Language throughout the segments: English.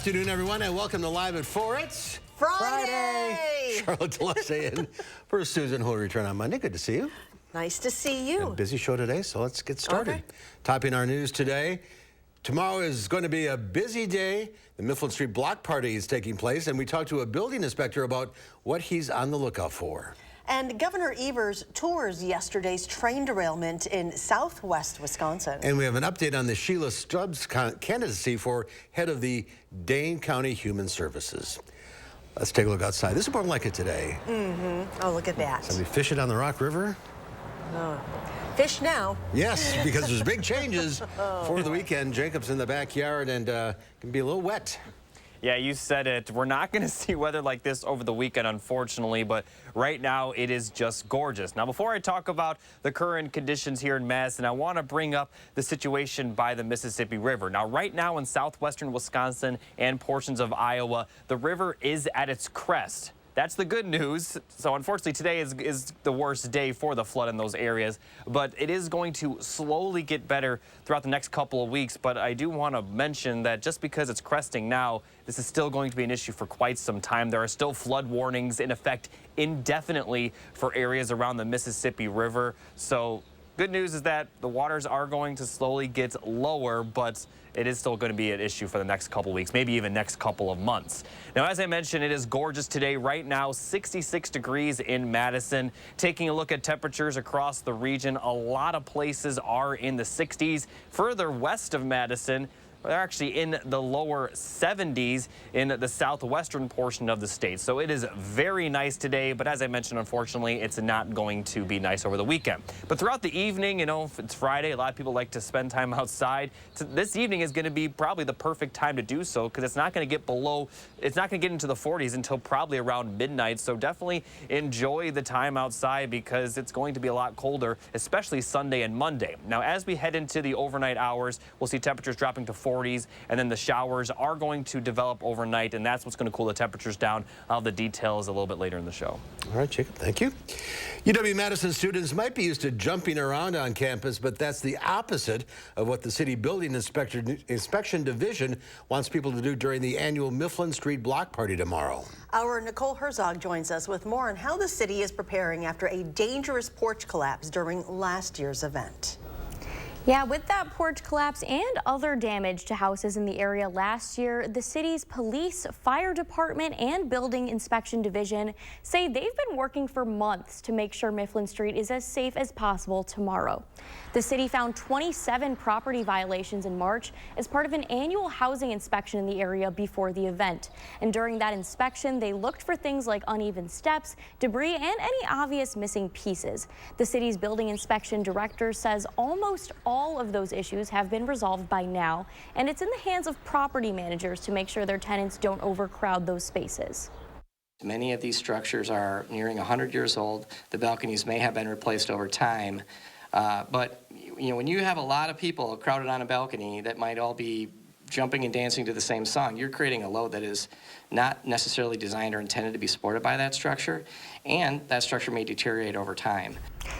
afternoon, everyone, and welcome to Live at 4. It's Friday! Charlotte Delesse in for Susan, who will return on Monday. Good to see you. Nice to see you. A busy show today, so let's get started. Okay. Topping our news today, tomorrow is going to be a busy day. The Mifflin Street Block Party is taking place, and we talked to a building inspector about what he's on the lookout for. And Governor Evers tours yesterday's train derailment in southwest Wisconsin. And we have an update on the Sheila Stubbs candidacy for head of the Dane County Human Services. Let's take a look outside. This is more like it today. Oh, look at that. Somebody fishing on the Rock River? Oh. Fish now. Yes, because there's big changes for the weekend. Jacob's in the backyard and can be a little wet. Yeah, you said it. We're not going to see weather like this over the weekend, unfortunately, but right now it is just gorgeous. Now, before I talk about the current conditions here in Madison, I want to bring up the situation by the Mississippi River. Now, right now in southwestern Wisconsin and portions of Iowa, the river is at its crest. That's the good news. So unfortunately, today is the worst day for the flood in those areas, but it is going to slowly get better throughout the next couple of weeks. But I do want to mention that just because it's cresting now, this is still going to be an issue for quite some time. There are still flood warnings in effect indefinitely for areas around the Mississippi River. So good news is that the waters are going to slowly get lower, but it is still going to be an issue for the next couple weeks, maybe even next couple of months. Now, as I mentioned, it is gorgeous today. Right now, 66 degrees in Madison. Taking a look at temperatures across the region, a lot of places are in the 60s. Further west of Madison, they're actually in the lower 70s in the southwestern portion of the state. So it is very nice today, but as I mentioned, unfortunately, it's not going to be nice over the weekend. But throughout the evening, you know, if it's Friday, a lot of people like to spend time outside. This evening is going to be probably the perfect time to do so because it's not going to get it's not going to get into the 40s until probably around midnight. So definitely enjoy the time outside because it's going to be a lot colder, especially Sunday and Monday. Now, as we head into the overnight hours, we'll see temperatures dropping to 40s, and then the showers are going to develop overnight, and that's what's going to cool the temperatures down. I'll have the details a little bit later in the show. All right, Jacob, thank you. UW-Madison students might be used to jumping around on campus, but that's the opposite of what the City Building Inspection Division wants people to do during the annual Mifflin Street Block Party tomorrow. Our Nicole Herzog joins us with more on how the city is preparing after a dangerous porch collapse during last year's event. Yeah, with that porch collapse and other damage to houses in the area last year, the city's police, fire department, and building inspection division say they've been working for months to make sure Mifflin Street is as safe as possible tomorrow. The city found 27 property violations in March as part of an annual housing inspection in the area before the event. And during that inspection, they looked for things like uneven steps, debris, and any obvious missing pieces. The city's building inspection director says almost all of those issues have been resolved by now, and it's in the hands of property managers to make sure their tenants don't overcrowd those spaces. Many of these structures are nearing 100 years old. The balconies may have been replaced over time, but you know, when you have a lot of people crowded on a balcony that might all be jumping and dancing to the same song, you're creating a load that is not necessarily designed or intended to be supported by that structure, and that structure may deteriorate over time.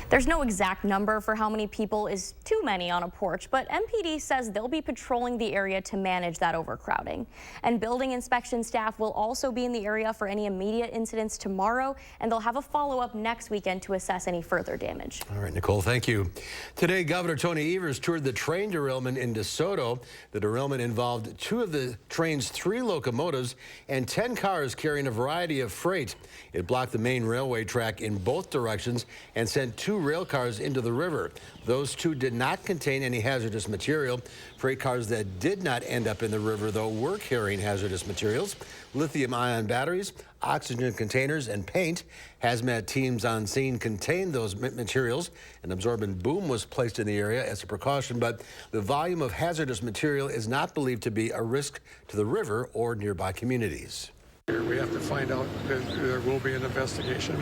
There's no exact number for how many people is too many on a porch, but MPD says they'll be patrolling the area to manage that overcrowding. And building inspection staff will also be in the area for any immediate incidents tomorrow, and they'll have a follow-up next weekend to assess any further damage. All right, Nicole, thank you. Today, Governor Tony Evers toured the train derailment in DeSoto. The derailment involved 2 of the train's 3 locomotives and 10 cars carrying a variety of freight. It blocked the main railway track in both directions and sent 2 rail cars into the river. Those 2 did not contain any hazardous material. Freight cars that did not end up in the river, though, were carrying hazardous materials: lithium-ion batteries, oxygen containers, and paint. Hazmat teams on scene contained those materials. An absorbent boom was placed in the area as a precaution, but the volume of hazardous material is not believed to be a risk to the river or nearby communities. We have to find out that there will be an investigation,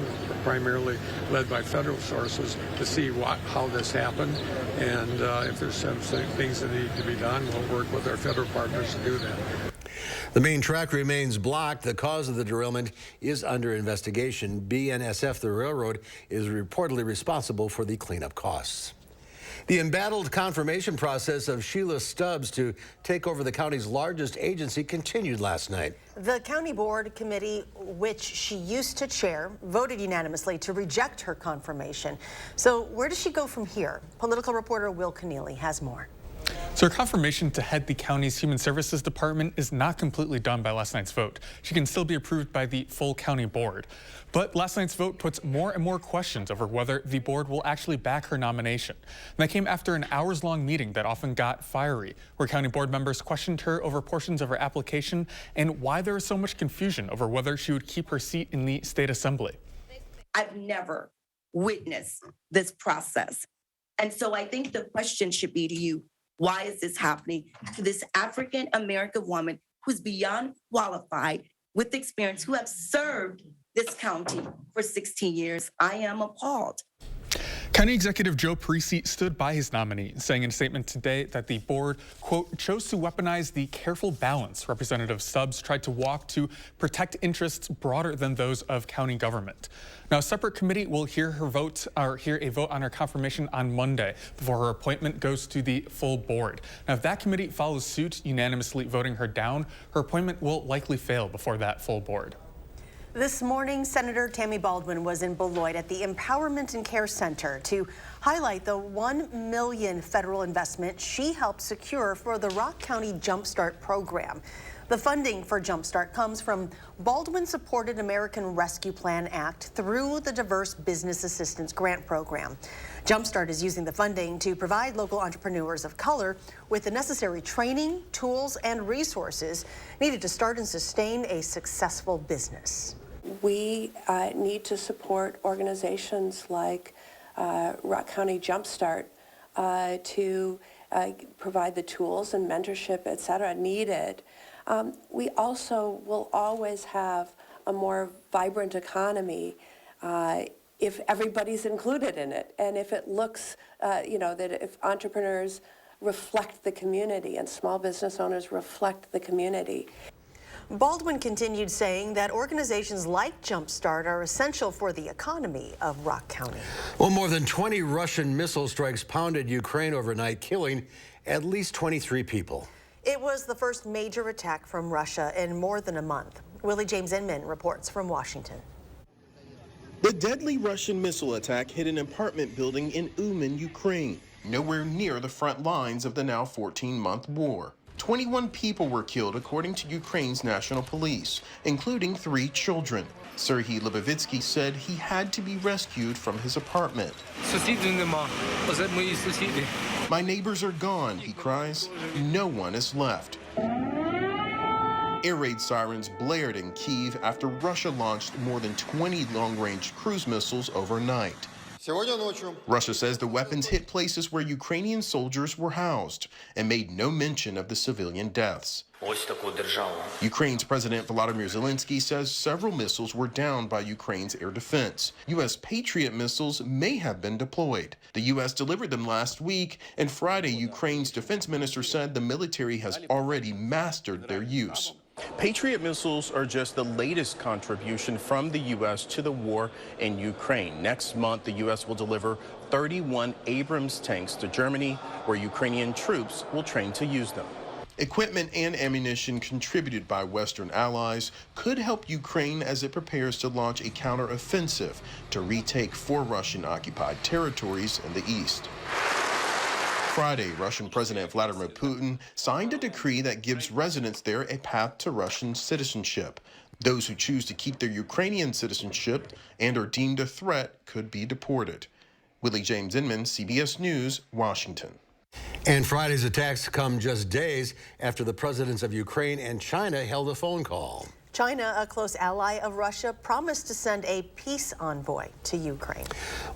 primarily led by federal sources, to see how this happened, and if there's some things that need to be done, we'll work with our federal partners to do that. The main track remains blocked. The cause of the derailment is under investigation. BNSF, the railroad, is reportedly responsible for the cleanup costs. The embattled confirmation process of Sheila Stubbs to take over the county's largest agency continued last night. The county board committee, which she used to chair, voted unanimously to reject her confirmation. So where does she go from here? Political reporter Will Keneally has more. So her confirmation to head the county's Human Services Department is not completely done by last night's vote. She can still be approved by the full county board. But last night's vote puts more and more questions over whether the board will actually back her nomination. And that came after an hours-long meeting that often got fiery, where county board members questioned her over portions of her application and why there was so much confusion over whether she would keep her seat in the state assembly. I've never witnessed this process. And so I think the question should be to you, why is this happening to this African-American woman who's beyond qualified with experience, who have served this county for 16 years? I am appalled. County Executive Joe Parisi stood by his nominee, saying in a statement today that the board, quote, chose to weaponize the careful balance Representative Stubbs tried to walk to protect interests broader than those of county government. Now, a separate committee will hear a vote on her confirmation on Monday before her appointment goes to the full board. Now, if that committee follows suit, unanimously voting her down, her appointment will likely fail before that full board. This morning, Senator Tammy Baldwin was in Beloit at the Empowerment and Care Center to highlight the $1 million federal investment she helped secure for the Rock County Jumpstart program. The funding for Jumpstart comes from Baldwin-supported American Rescue Plan Act through the Diverse Business Assistance Grant Program. Jumpstart is using the funding to provide local entrepreneurs of color with the necessary training, tools, and resources needed to start and sustain a successful business. We need to support organizations like Rock County Jumpstart to provide the tools and mentorship, et cetera, needed. We also will always have a more vibrant economy if everybody's included in it, and if it looks, that if entrepreneurs reflect the community and small business owners reflect the community. Baldwin continued saying that organizations like Jumpstart are essential for the economy of Rock County. Well, more than 20 Russian missile strikes pounded Ukraine overnight, killing at least 23 people. It was the first major attack from Russia in more than a month. Willie James Inman reports from Washington. The deadly Russian missile attack hit an apartment building in Uman, Ukraine, nowhere near the front lines of the now 14-month war. 21 people were killed, according to Ukraine's national police, including 3 children. Serhiy Lebovitsky said he had to be rescued from his apartment. My neighbors are gone, he cries. No one is left. Air raid sirens blared in Kyiv after Russia launched more than 20 long-range cruise missiles overnight. Russia says the weapons hit places where Ukrainian soldiers were housed and made no mention of the civilian deaths. Ukraine's President Volodymyr Zelensky says several missiles were downed by Ukraine's air defense. U.S. Patriot missiles may have been deployed. The U.S. delivered them last week, and Friday, Ukraine's defense minister said the military has already mastered their use. Patriot missiles are just the latest contribution from the U.S. to the war in Ukraine. Next month, the U.S. will deliver 31 Abrams tanks to Germany, where Ukrainian troops will train to use them. Equipment and ammunition contributed by Western allies could help Ukraine as it prepares to launch a counteroffensive to retake 4 Russian-occupied territories in the east. Friday, Russian President Vladimir Putin signed a decree that gives residents there a path to Russian citizenship. Those who choose to keep their Ukrainian citizenship and are deemed a threat could be deported. Willie James Inman, CBS News, Washington. And Friday's attacks come just days after the presidents of Ukraine and China held a phone call. China, a close ally of Russia, promised to send a peace envoy to Ukraine.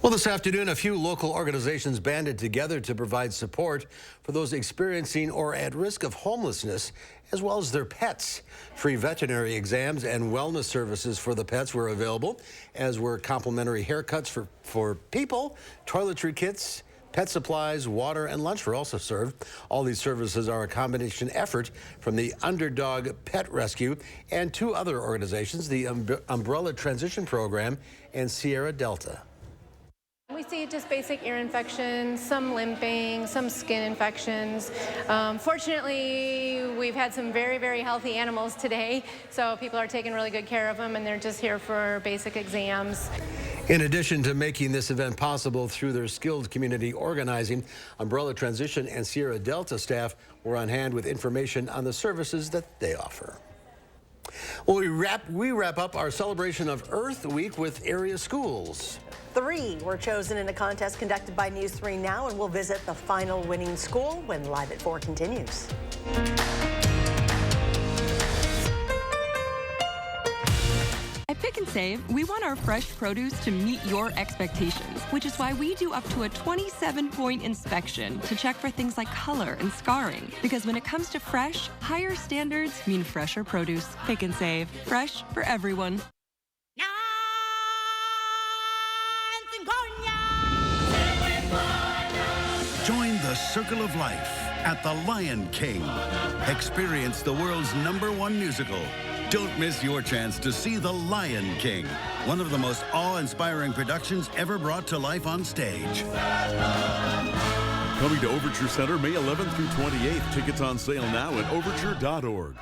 Well, this afternoon, a few local organizations banded together to provide support for those experiencing or at risk of homelessness, as well as their pets. Free veterinary exams and wellness services for the pets were available, as were complimentary haircuts for people, toiletry kits, pet supplies, water, and lunch were also served. All these services are a combination effort from the Underdog Pet Rescue and 2 other organizations, the Umbrella Transition Program and Sierra Delta. We We see just basic ear infections, some limping, some skin infections. Fortunately, we've had some very, very healthy animals today, so people are taking really good care of them, and they're just here for basic exams. In addition to making this event possible through their skilled community organizing, Umbrella Transition and Sierra Delta staff were on hand with information on the services that they offer. Well, we wrap up our celebration of Earth Week with area schools. 3 were chosen in a contest conducted by News 3 Now, and we'll visit the final winning school when Live at 4 continues. At Pick and Save, we want our fresh produce to meet your expectations, which is why we do up to a 27-point inspection to check for things like color and scarring. Because when it comes to fresh, higher standards mean fresher produce. Pick and Save, fresh for everyone. Join the Circle of Life at the Lion King. Experience the world's #1 musical. Don't miss your chance to see The Lion King, one of the most awe-inspiring productions ever brought to life on stage. Coming to Overture Center May 11th through 28th. Tickets on sale now at overture.org.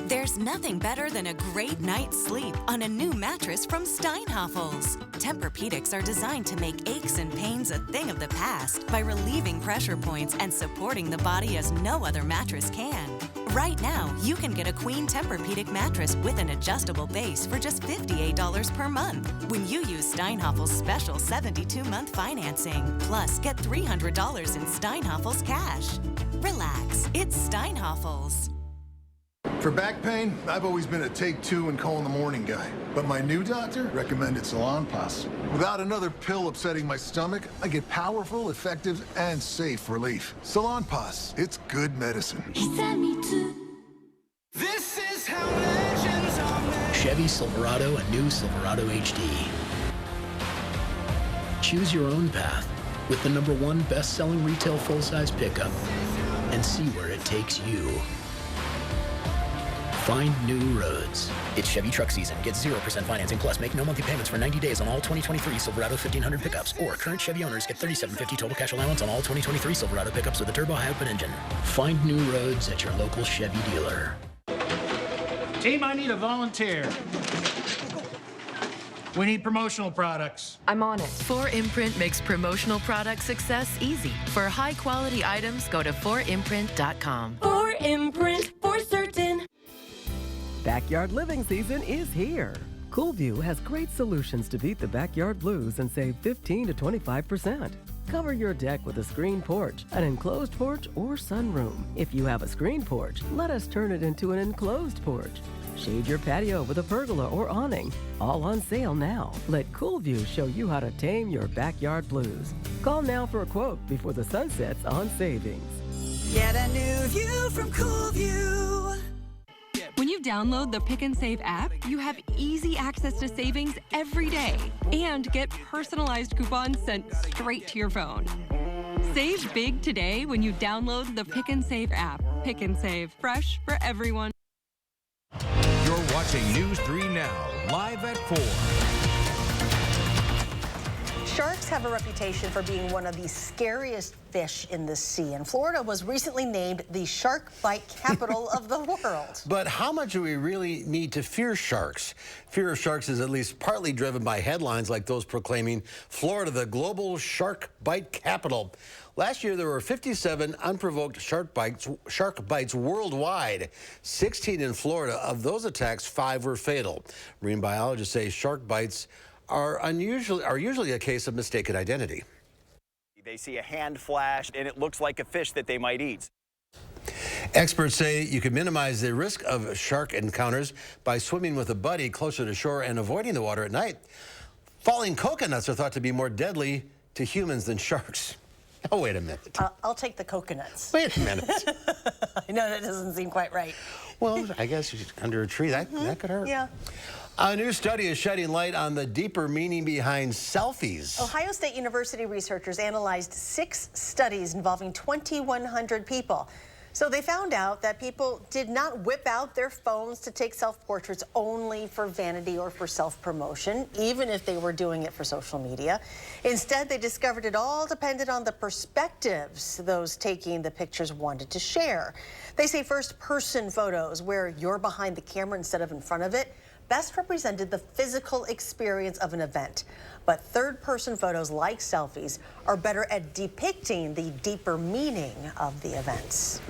There's nothing better than a great night's sleep on a new mattress from Steinhafels. Tempur-Pedics are designed to make aches and pains a thing of the past by relieving pressure points and supporting the body as no other mattress can. Right now, you can get a Queen Tempur-Pedic mattress with an adjustable base for just $58 per month when you use Steinhafels' special 72-month financing. Plus, get $300 in Steinhafels cash. Relax, it's Steinhafels. For back pain, I've always been a take 2 and call in the morning guy. But my new doctor recommended Salonpas. Without another pill upsetting my stomach, I get powerful, effective, and safe relief. Salonpas, it's good medicine. This is how legends are made. Chevy Silverado and new Silverado HD. Choose your own path with the #1 best-selling retail full-size pickup and see where it takes you. Find new roads. It's Chevy truck season. Get 0% financing plus make no monthly payments for 90 days on all 2023 Silverado 1500 pickups. Or current Chevy owners get $37.50 total cash allowance on all 2023 Silverado pickups with a turbo high-output engine. Find new roads at your local Chevy dealer. Team, I need a volunteer. We need promotional products. I'm on it. 4imprint makes promotional product success easy. For high-quality items, go to 4imprint.com. 4imprint, for certain. Backyard living season is here. Coolview has great solutions to beat the backyard blues and save 15 to 25%. Cover your deck with a screen porch, an enclosed porch, or sunroom. If you have a screen porch, let us turn it into an enclosed porch. Shade your patio with a pergola or awning. All on sale now. Let Coolview show you how to tame your backyard blues. Call now for a quote before the sun sets on savings. Get a new view from Coolview. When you download the Pick and Save app, you have easy access to savings every day and get personalized coupons sent straight to your phone. Save big today when you download the Pick and Save app. Pick and Save, fresh for everyone. You're watching News 3 Now, live at 4. Sharks have a reputation for being one of the scariest fish in the sea, and Florida was recently named the shark bite capital of the world. But how much do we really need to fear sharks? Fear of sharks is at least partly driven by headlines like those proclaiming Florida the global shark bite capital. Last year, there were 57 unprovoked shark bites worldwide, 16 in Florida. Of those attacks, 5 were fatal. Marine biologists say shark bites are usually a case of mistaken identity. They see a hand flash, and it looks like a fish that they might eat. Experts say you can minimize the risk of shark encounters by swimming with a buddy closer to shore and avoiding the water at night. Falling coconuts are thought to be more deadly to humans than sharks. Oh, wait a minute. I'll take the coconuts. Wait a minute. I know that doesn't seem quite right. Well, I guess under a tree, that could hurt. Yeah. A new study is shedding light on the deeper meaning behind selfies. Ohio State University researchers analyzed 6 studies involving 2,100 people. So they found out that people did not whip out their phones to take self-portraits only for vanity or for self-promotion, even if they were doing it for social media. Instead, they discovered it all depended on the perspectives those taking the pictures wanted to share. They say first-person photos, where you're behind the camera instead of in front of it, best represented the physical experience of an event. But third-person photos, like selfies, are better at depicting the deeper meaning of the events.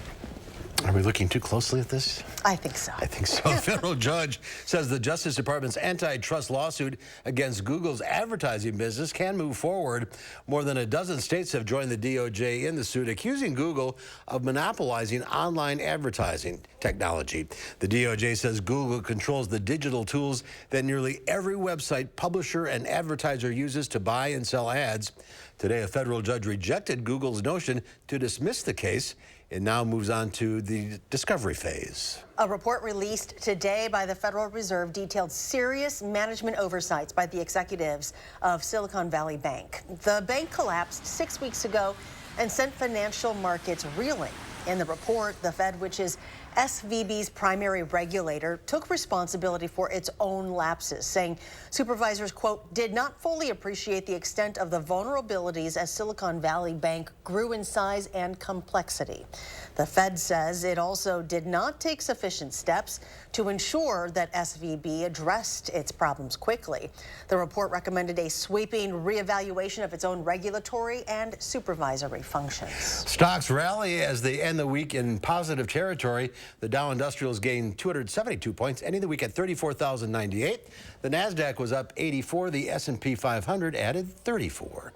Are we looking too closely at this? I think so. I think so. A federal judge says the Justice Department's antitrust lawsuit against Google's advertising business can move forward. More than a dozen states have joined the DOJ in the suit, accusing Google of monopolizing online advertising technology. The DOJ says Google controls the digital tools that nearly every website, publisher, and advertiser uses to buy and sell ads. Today, a federal judge rejected Google's notion to dismiss the case. It now moves on to the discovery phase. A report released today by the Federal Reserve detailed serious management oversights by the executives of Silicon Valley Bank. The bank collapsed 6 weeks ago and sent financial markets reeling. In the report, the Fed, which is SVB's primary regulator, took responsibility for its own lapses, saying supervisors, quote, did not fully appreciate the extent of the vulnerabilities as Silicon Valley Bank grew in size and complexity. The Fed says it also did not take sufficient steps to ensure that SVB addressed its problems quickly. The report recommended a sweeping reevaluation of its own regulatory and supervisory functions. Stocks rally as they end the week in positive territory. The Dow Industrials gained 272 points, ending the week at 34,098. The Nasdaq was up 84. The S&P 500 added 34.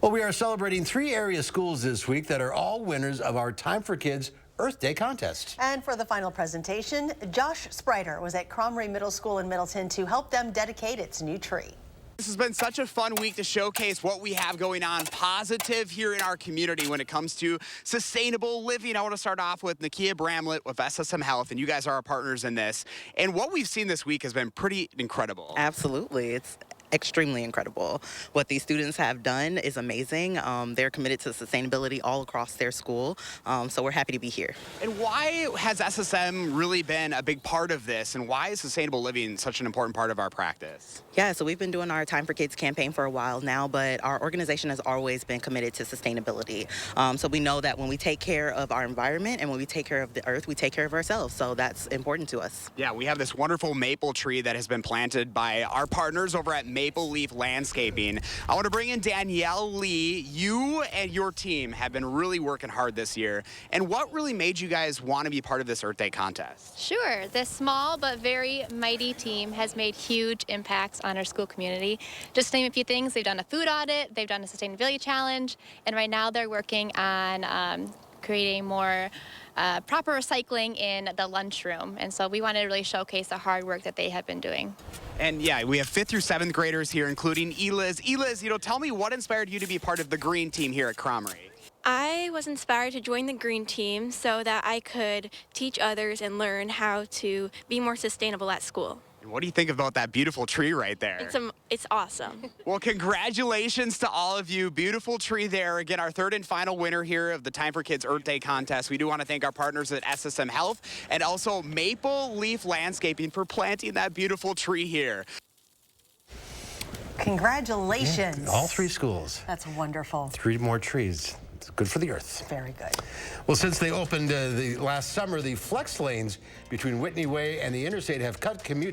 Well, we are celebrating 3 area schools this week that are all winners of our Time for Kids Earth Day contest. And for the final presentation, Josh Spreiter was at Cromrie Middle School in Middleton to help them dedicate its new tree. This has been such a fun week to showcase what we have going on positive here in our community when it comes to sustainable living. I want to start off with Nakia Bramlett with SSM Health, and you guys are our partners in this. And what we've seen this week has been pretty incredible. Absolutely. It's extremely incredible. What these students have done is amazing. They're committed to sustainability all across their school, so we're happy to be here. And why has SSM really been a big part of this, and why is sustainable living such an important part of our practice? Yeah, so we've been doing our Time for Kids campaign for a while now, but our organization has always been committed to sustainability. So we know that when we take care of our environment and when we take care of the earth, we take care of ourselves. So that's important to us. Yeah, we have this wonderful maple tree that has been planted by our partners over at Maple Leaf Landscaping. I want to bring in Danielle Lee. You and your team have been really working hard this year. And what really made you guys want to be part of this Earth Day contest? Sure. This small but very mighty team has made huge impacts on our school community. Just to name a few things, they've done a food audit, they've done a sustainability challenge, and right now they're working on creating more proper recycling in the lunchroom. And so we want to really showcase the hard work that they have been doing. And yeah, we have 5th through 7th graders here, including Eliz. Eliz, tell me what inspired you to be part of the green team here at Cromrie? I was inspired to join the green team so that I could teach others and learn how to be more sustainable at school. And what do you think about that beautiful tree right there? It's awesome. Well, congratulations to all of you. Beautiful tree there. Again, our 3rd and final winner here of the Time for Kids Earth Day contest. We do want to thank our partners at SSM Health and also Maple Leaf Landscaping for planting that beautiful tree here. Congratulations. Yeah, all 3 schools. That's wonderful. 3 more trees. It's good for the earth. Very good. Well, since they opened the last summer, the flex lanes between Whitney Way and the interstate have cut the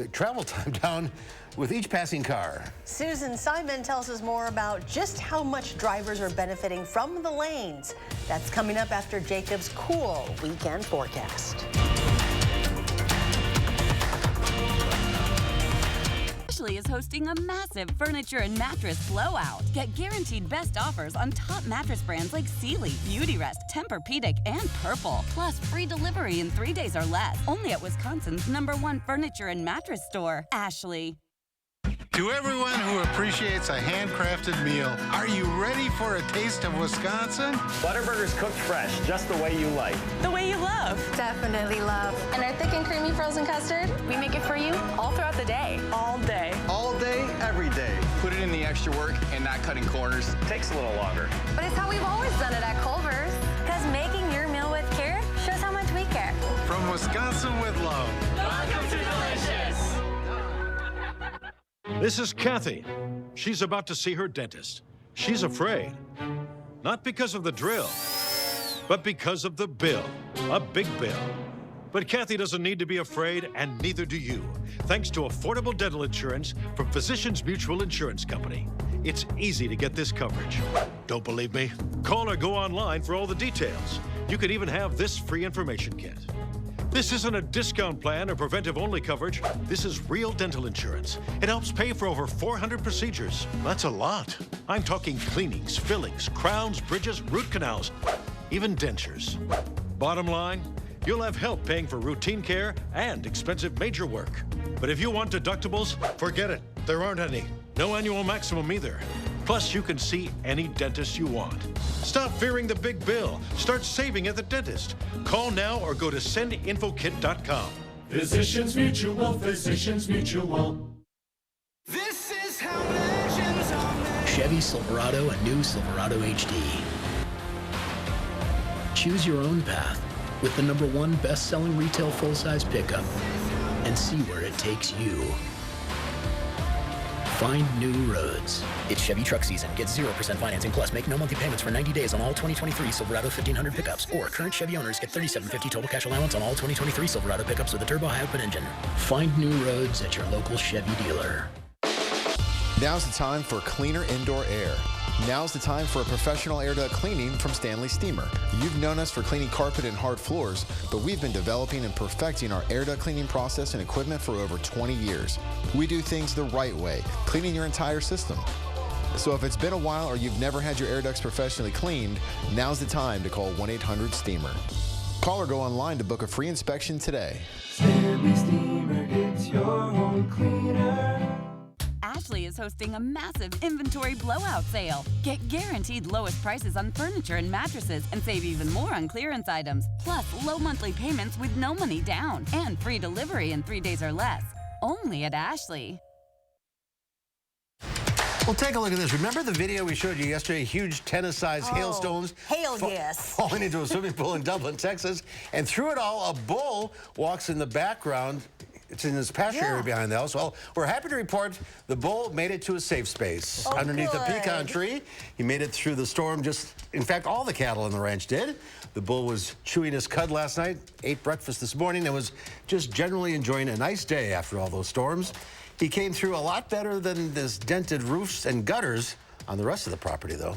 travel time down with each passing car. Susan Simon tells us more about just how much drivers are benefiting from the lanes. That's coming up after Jacob's cool weekend forecast. Ashley is hosting a massive furniture and mattress blowout. Get guaranteed best offers on top mattress brands like Sealy, Beautyrest, Tempur-Pedic, and Purple. Plus free delivery in 3 days or less. Only at Wisconsin's #1 furniture and mattress store, Ashley. To everyone who appreciates a handcrafted meal, are you ready for a taste of Wisconsin? Butterburger's cooked fresh, just the way you like. The way you love. Definitely love. And our thick and creamy frozen custard, we make it for you all throughout the day. All day. All day, every day. Put it in the extra work and not cutting corners. Takes a little longer. But it's how we've always done it at Culver's. Because making your meal care. From Wisconsin with love. Welcome to Delicious. This is Kathy. She's about to see her dentist. She's afraid. Not because of the drill, but because of the bill. A big bill. But Kathy doesn't need to be afraid, and neither do you, thanks to affordable dental insurance from Physicians Mutual Insurance Company. It's easy to get this coverage. Don't believe me? Call or go online for all the details. You could even have this free information kit. This isn't a discount plan or preventive-only coverage. This is real dental insurance. It helps pay for over 400 procedures. That's a lot. I'm talking cleanings, fillings, crowns, bridges, root canals, even dentures. Bottom line, you'll have help paying for routine care and expensive major work. But if you want deductibles, forget it. There aren't any. No annual maximum either. Plus, you can see any dentist you want. Stop fearing the big bill. Start saving at the dentist. Call now or go to sendinfokit.com. Physicians Mutual, Physicians Mutual. This is how legends are made. Chevy Silverado and new Silverado HD. Choose your own path with the #1 best-selling retail full-size pickup and see where it takes you. Find new roads. It's Chevy truck season. Get 0% financing plus make no monthly payments for 90 days on all 2023 Silverado 1500 pickups. Or current Chevy owners get $37.50 total cash allowance on all 2023 Silverado pickups with a turbo high-output engine. Find new roads at your local Chevy dealer. Now's the time for cleaner indoor air. Now's the time for a professional air duct cleaning from Stanley Steamer. You've known us for cleaning carpet and hard floors, but we've been developing and perfecting our air duct cleaning process and equipment for over 20 years. We do things the right way, cleaning your entire system. So if it's been a while or you've never had your air ducts professionally cleaned, now's the time to call 1-800-STEAMER. Call or go online to book a free inspection today. Stanley Steamer gets your home cleaner. Ashley is hosting a massive inventory blowout sale. Get guaranteed lowest prices on furniture and mattresses and save even more on clearance items. Plus, low monthly payments with no money down and free delivery in 3 days or less. Only at Ashley. Well, take a look at this. Remember the video we showed you yesterday? Huge tennis-sized hailstones falling into a swimming pool in Dublin, Texas. And through it all, a bull walks in the background. It's in this pasture area behind the house. Well, we're happy to report the bull made it to a safe space underneath a pecan tree. He made it through the storm. In fact, all the cattle on the ranch did. The bull was chewing his cud last night, ate breakfast this morning, and was just generally enjoying a nice day after all those storms. He came through a lot better than this dented roofs and gutters on the rest of the property, though.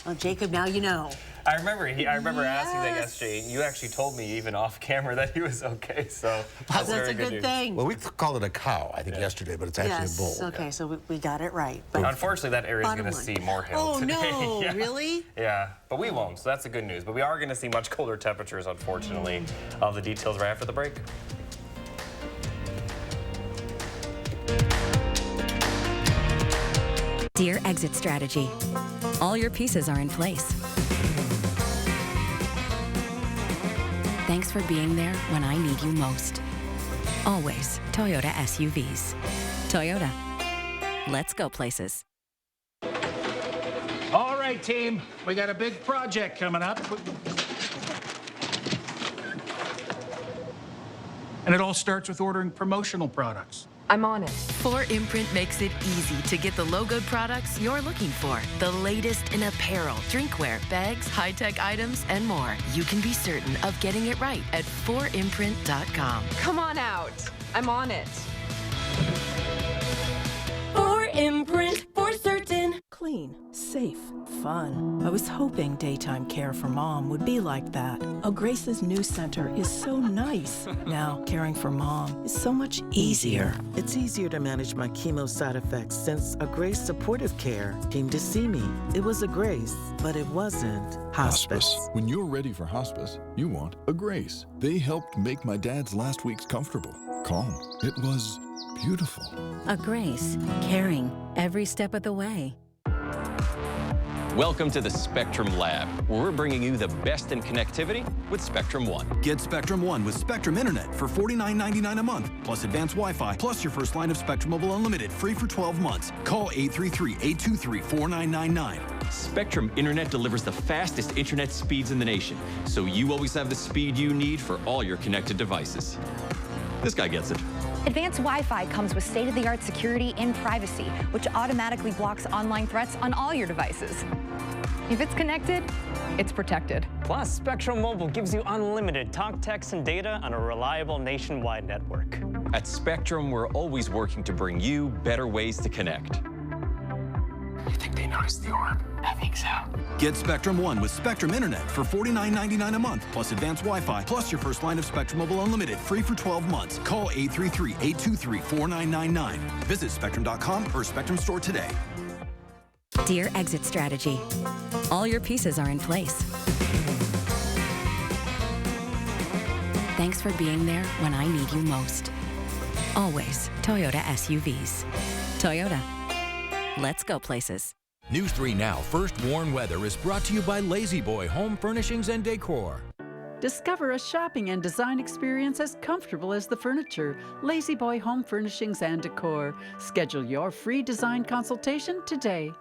Well, Jacob, now you know. I remember asking that yesterday, and you actually told me even off camera that he was okay, so that's a good thing. Well, we called it a cow, I think, yesterday, but it's actually a bull. Okay, so we got it right. But unfortunately, that area is going to see more hail today. Oh, no, really? Yeah, but we won't, so that's the good news. But we are going to see much colder temperatures, unfortunately. All the details right after the break. Dear Exit Strategy, all your pieces are in place. Thanks for being there when I need you most. Always Toyota SUVs. Toyota. Let's go places. All right, team. We got a big project coming up. And it all starts with ordering promotional products. I'm on it. 4imprint makes it easy to get the logoed products you're looking for. The latest in apparel, drinkware, bags, high-tech items, and more. You can be certain of getting it right at 4imprint.com. Come on out. I'm on it. 4imprint, for certain. Clean, safe, fun. I was hoping daytime care for Mom would be like that. Grace's new center is so nice. Now, caring for Mom is so much easier. It's easier to manage my chemo side effects since a Grace Supportive Care came to see me. It was a Grace, but it wasn't hospice. When you're ready for hospice, you want a Grace. They helped make my dad's last weeks comfortable, calm. It was beautiful. A Grace, caring every step of the way. Welcome to the Spectrum Lab, where we're bringing you the best in connectivity with Spectrum One. Get Spectrum One with Spectrum Internet for $49.99 a month, plus advanced Wi-Fi, plus your first line of Spectrum Mobile Unlimited, free for 12 months. Call 833-823-4999. Spectrum Internet delivers the fastest internet speeds in the nation, so you always have the speed you need for all your connected devices. This guy gets it. Advanced Wi-Fi comes with state-of-the-art security and privacy, which automatically blocks online threats on all your devices. If it's connected, it's protected. Plus, Spectrum Mobile gives you unlimited talk, text, and data on a reliable nationwide network. At Spectrum, we're always working to bring you better ways to connect. You think they noticed the orb? I think so. Get Spectrum One with Spectrum Internet for $49.99 a month, plus advanced Wi-Fi, plus your first line of Spectrum Mobile Unlimited, free for 12 months. Call 833-823-4999. Visit Spectrum.com or Spectrum Store today. Dear Exit Strategy, all your pieces are in place. Thanks for being there when I need you most. Always Toyota SUVs. Toyota. Let's go places. News 3 Now First Warn Weather is brought to you by Lazy Boy Home Furnishings and Decor. Discover a shopping and design experience as comfortable as the furniture. Lazy Boy Home Furnishings and Decor. Schedule your free design consultation today.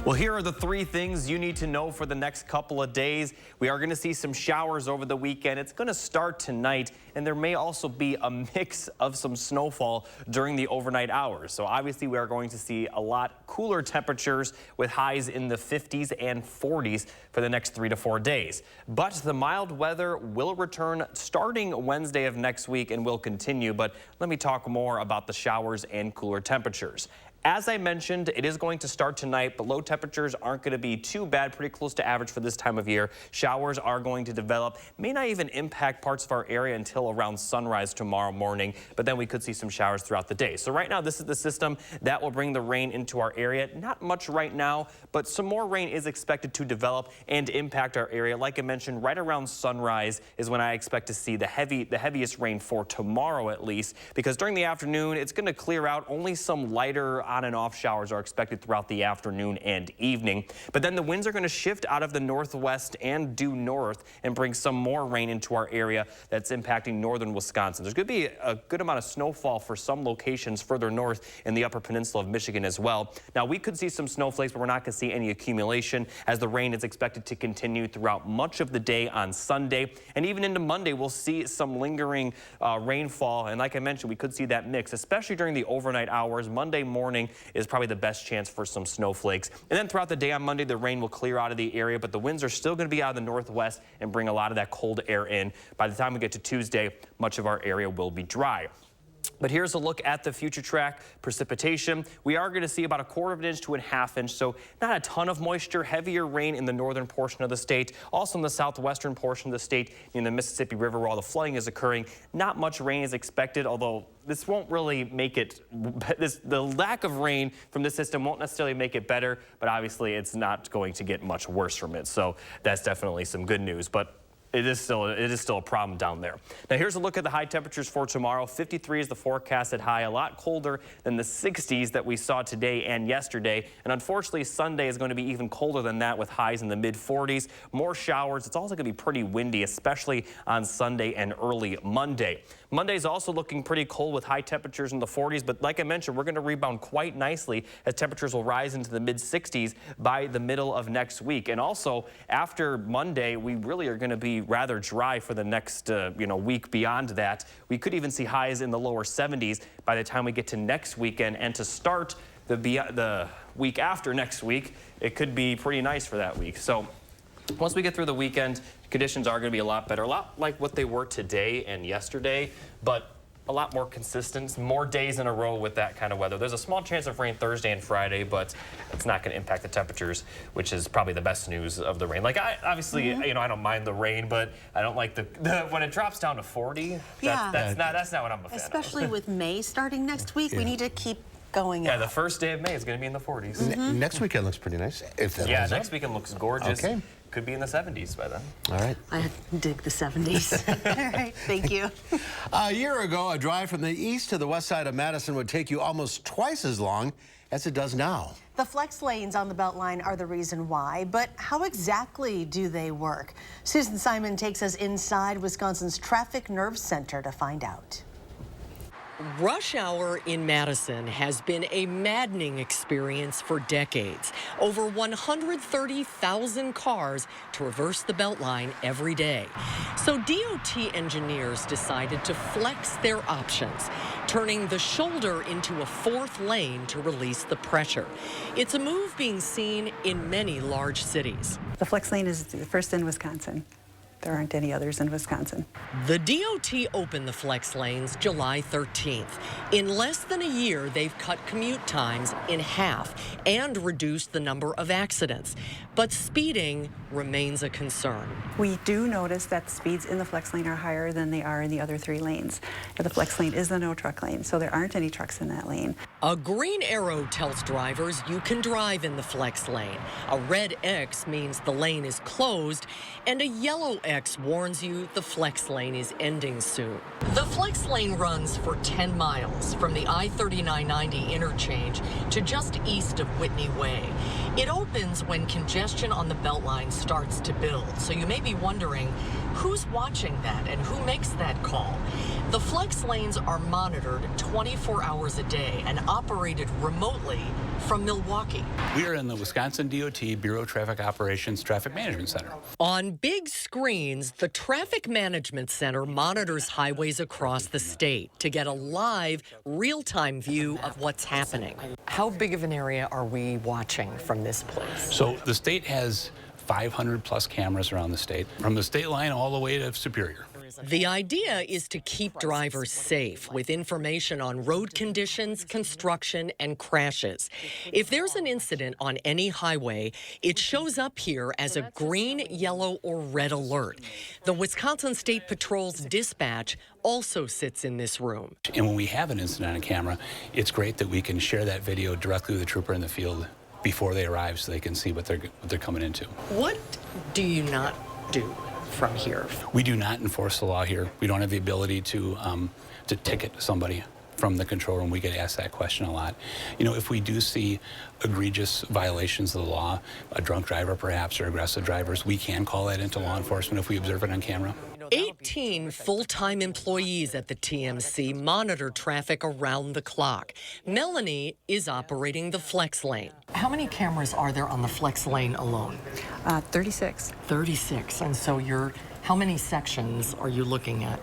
Well, here are the 3 things you need to know for the next couple of days. We are going to see some showers over the weekend. It's going to start tonight, and there may also be a mix of some snowfall during the overnight hours. So obviously we are going to see a lot cooler temperatures with highs in the 50s and 40s for the next 3 to 4 days. But the mild weather will return starting Wednesday of next week and will continue. But let me talk more about the showers and cooler temperatures. As I mentioned, it is going to start tonight, but low temperatures aren't going to be too bad, pretty close to average for this time of year. Showers are going to develop, may not even impact parts of our area until around sunrise tomorrow morning, but then we could see some showers throughout the day. So right now, this is the system that will bring the rain into our area. Not much right now, but some more rain is expected to develop and impact our area. Like I mentioned, right around sunrise is when I expect to see the heaviest rain for tomorrow at least, because during the afternoon, it's going to clear out. Only some lighter on and off showers are expected throughout the afternoon and evening. But then the winds are going to shift out of the northwest and due north and bring some more rain into our area that's impacting northern Wisconsin. There's going to be a good amount of snowfall for some locations further north in the upper peninsula of Michigan as well. Now, we could see some snowflakes, but we're not going to see any accumulation as the rain is expected to continue throughout much of the day on Sunday. And even into Monday, we'll see some lingering rainfall. And like I mentioned, we could see that mix, especially during the overnight hours. Monday morning is probably the best chance for some snowflakes. And then throughout the day on Monday, the rain will clear out of the area, but the winds are still going to be out of the northwest and bring a lot of that cold air in. By the time we get to Tuesday, much of our area will be dry. But here's a look at the future track precipitation. We are going to see about 1/4 inch to 1/2 inch, so not a ton of moisture, heavier rain in the northern portion of the state, also in the southwestern portion of the state in the Mississippi River where all the flooding is occurring. Not much rain is expected, although this won't really make it, the lack of rain from this system won't necessarily make it better, but obviously it's not going to get much worse from it. So that's definitely some good news. But it is still a problem down there. Now here's a look at the high temperatures for tomorrow. 53 is the forecasted high, a lot colder than the 60s that we saw today and yesterday. And unfortunately, Sunday is going to be even colder than that with highs in the mid 40s. More showers. It's also going to be pretty windy, especially on Sunday and early Monday. Monday's also looking pretty cold with high temperatures in the 40s, but like I mentioned, we're going to rebound quite nicely as temperatures will rise into the mid 60s by the middle of next week. And also after Monday, we really are going to be rather dry for the next week beyond that. We could even see highs in the lower 70s by the time we get to next weekend. And to start the week after next week, it could be pretty nice for that week. So once we get through the weekend, conditions are going to be a lot better, a lot like what they were today and yesterday, but a lot more consistent, more days in a row with that kind of weather. There's a small chance of rain Thursday and Friday, but it's not going to impact the temperatures, which is probably the best news of the rain. Like, obviously, I don't mind the rain, but I don't like when it drops down to 40. Yeah. That's not what I'm a fan of. Especially with May starting next week, we need to keep going up. The first day of May is going to be in the 40s. Next weekend looks pretty nice. If that next weekend looks gorgeous. Okay. could be in the 70s by then. All right. I dig the 70s. All right, thank you. A year ago, a drive from the east to the west side of Madison would take you almost twice as long as it does now. The flex lanes on the Beltline are the reason why, but how exactly do they work? Susan Simon takes us inside Wisconsin's Traffic Nerve Center to find out. Rush hour in Madison has been a maddening experience for decades. Over 130,000 cars traverse the Beltline every day. So DOT engineers decided to flex their options, turning the shoulder into a fourth lane to release the pressure. It's a move being seen in many large cities. The flex lane is the first in Wisconsin. There aren't any others in Wisconsin. The DOT opened the flex lanes July 13th. In less than a year, they've cut commute times in half and reduced the number of accidents. But speeding remains a concern. We do notice that speeds in the flex lane are higher than they are in the other three lanes. The flex lane is the no truck lane, so there aren't any trucks in that lane. A green arrow tells drivers you can drive in the flex lane. A red X means the lane is closed, and a yellow X warns you the flex lane is ending soon. The flex lane runs for 10 miles from the I-3990 interchange to just east of Whitney Way. It opens when congestion on the Beltline starts to build, so you may be wondering who's watching that and who makes that call. The flex lanes are monitored 24 hours a day and operated remotely from Milwaukee. We are in the Wisconsin DOT Bureau of Traffic Operations Traffic Management Center. On big screens, the Traffic Management Center monitors highways across the state to get a live, real-time view of what's happening. How big of an area are we watching from this place? So the state has 500 plus cameras around the state, from the state line all the way to Superior. The idea is to keep drivers safe with information on road conditions, construction, and crashes. If there's an incident on any highway, it shows up here as a green, yellow, or red alert. The Wisconsin State Patrol's dispatch also sits in this room. And when we have an incident on camera, it's great that we can share that video directly with the trooper in the field before they arrive so they can see what they're coming into. What do you not do from here? We do not enforce the law here. We don't have the ability to ticket somebody from the control room. We get asked that question a lot. You know, if we do see egregious violations of the law, a drunk driver perhaps or aggressive drivers, we can call that into law enforcement if we observe it on camera. 18 full-time employees at the TMC monitor traffic around the clock. Melanie is operating the flex lane. How many cameras are there on the flex lane alone? 36. 36. And so how many sections are you looking at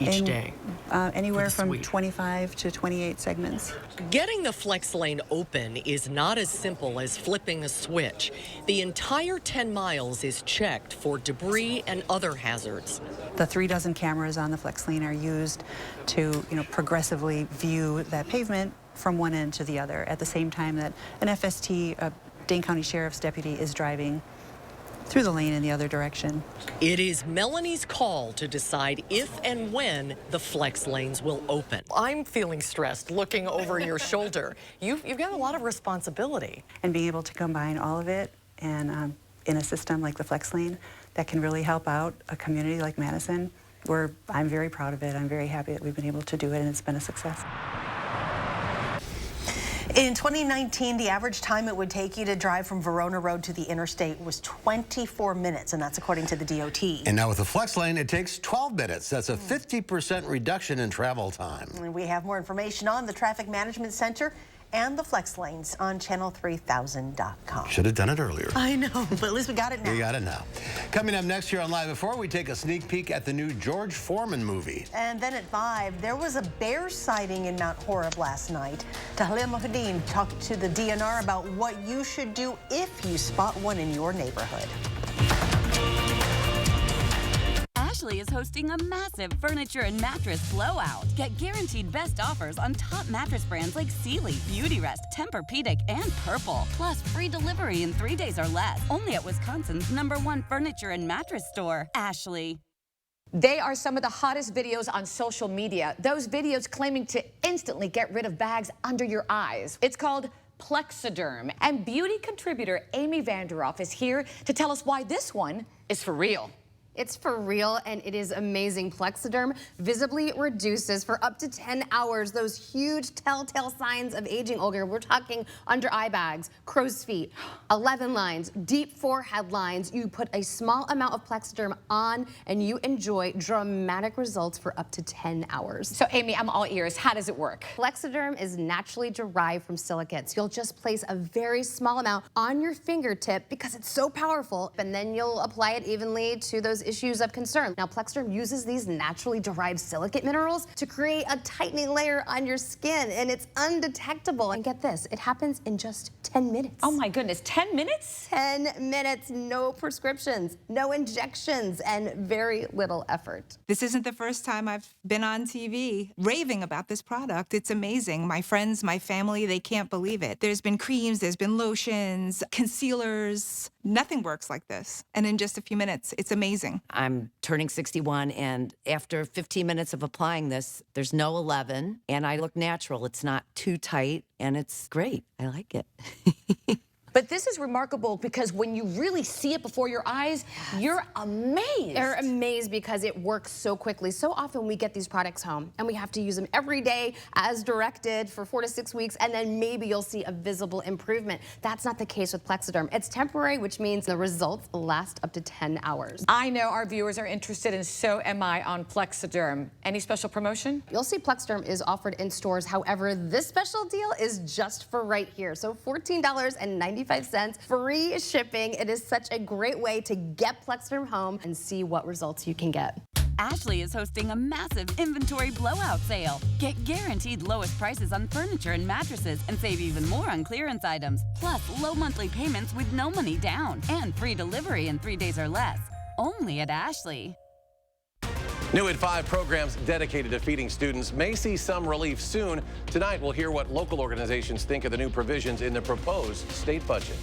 each day? Anywhere from 25 to 28 segments. Getting the flex lane open is not as simple as flipping a switch. The entire 10 miles is checked for debris and other hazards. The 36 cameras on the flex lane are used to, progressively view that pavement from one end to the other at the same time that an FST, a Dane County Sheriff's deputy, is driving through the lane in the other direction. It is Melanie's call to decide if and when the flex lanes will open. I'm feeling stressed looking over your shoulder. You've got a lot of responsibility. And being able to combine all of it and in a system like the flex lane that can really help out a community like Madison, I'm very proud of it. I'm very happy that we've been able to do it, and it's been a success. In 2019, the average time it would take you to drive from Verona Road to the interstate was 24 minutes, and that's according to the DOT. And now with the flex lane, it takes 12 minutes. That's a 50% reduction in travel time. And we have more information on the Traffic Management Center and the flex lanes on channel3000.com. Should have done it earlier. I know, but at least we got it now. We got it now. Coming up next year on Live Before, we take a sneak peek at the new George Foreman movie. And then at 5, there was a bear sighting in Mount Horeb last night. Tahlil Mohideen talked to the DNR about what you should do if you spot one in your neighborhood. Ashley is hosting a massive furniture and mattress blowout. Get guaranteed best offers on top mattress brands like Sealy, Beautyrest, Tempur-Pedic, and Purple. Plus free delivery in 3 days or less. Only at Wisconsin's #1 furniture and mattress store, Ashley. They are some of the hottest videos on social media. Those videos claiming to instantly get rid of bags under your eyes. It's called Plexiderm. And beauty contributor Amy Vanderoff is here to tell us why this one is for real. It's for real, and it is amazing. Plexiderm visibly reduces for up to 10 hours those huge telltale signs of aging. Olga, we're talking under eye bags, crow's feet, 11 lines, deep forehead lines. You put a small amount of Plexiderm on, and you enjoy dramatic results for up to 10 hours. So, Amy, I'm all ears. How does it work? Plexiderm is naturally derived from silicates. You'll just place a very small amount on your fingertip because it's so powerful, and then you'll apply it evenly to those issues of concern. Now, Plexiderm uses these naturally derived silicate minerals to create a tightening layer on your skin, and it's undetectable. And get this, it happens in just 10 minutes. Oh my goodness, 10 minutes? 10 minutes, no prescriptions, no injections, and very little effort. This isn't the first time I've been on TV raving about this product. It's amazing. My friends, my family, they can't believe it. There's been creams, there's been lotions, concealers. Nothing works like this. And in just a few minutes, it's amazing. I'm turning 61, and after 15 minutes of applying this, there's no 11, and I look natural. It's not too tight, and it's great. I like it. But this is remarkable because when you really see it before your eyes, you're amazed. They're amazed because it works so quickly. So often we get these products home and we have to use them every day as directed for 4 to 6 weeks, and then maybe you'll see a visible improvement. That's not the case with Plexiderm. It's temporary, which means the results last up to 10 hours. I know our viewers are interested, and so am I, on Plexiderm. Any special promotion? You'll see Plexiderm is offered in stores. However, this special deal is just for right here. So $14.95. Free shipping. It is such a great way to get Plexiderm home and see what results you can get. Ashley is hosting a massive inventory blowout sale. Get guaranteed lowest prices on furniture and mattresses and save even more on clearance items. Plus, low monthly payments with no money down and free delivery in 3 days or less. Only at Ashley. New at 5 programs dedicated to feeding students may see some relief soon. Tonight, we'll hear what local organizations think of the new provisions in the proposed state budget.